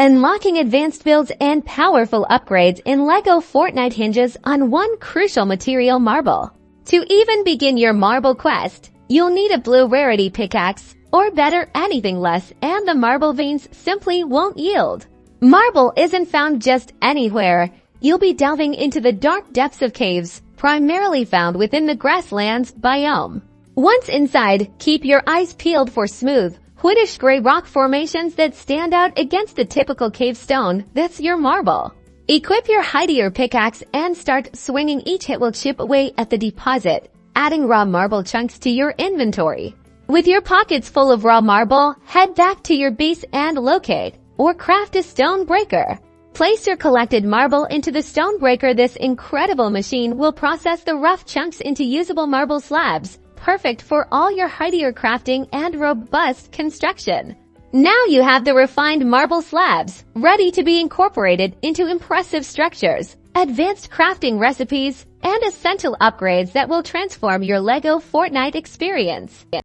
Unlocking advanced builds and powerful upgrades in Lego Fortnite hinges on one crucial material: marble. To even begin your marble quest, you'll need a blue Rarity pickaxe, or better, anything less, and the marble veins simply won't yield. Marble isn't found just anywhere. You'll be delving into the dark depths of caves, primarily found within the grasslands biome. Once inside, keep your eyes peeled for smooth, whitish gray rock formations that stand out against the typical cave stone that's your marble. Equip your hidier pickaxe and start swinging. Each hit will chip away at the deposit, adding raw marble chunks to your inventory. With your pockets full of raw marble, head back to your base and locate or craft a stone breaker. Place your collected marble into the stone breaker. This incredible machine will process the rough chunks into usable marble slabs, perfect for all your hardier crafting and robust construction. Now you have the refined marble slabs, ready to be incorporated into impressive structures, advanced crafting recipes, and essential upgrades that will transform your Lego Fortnite experience.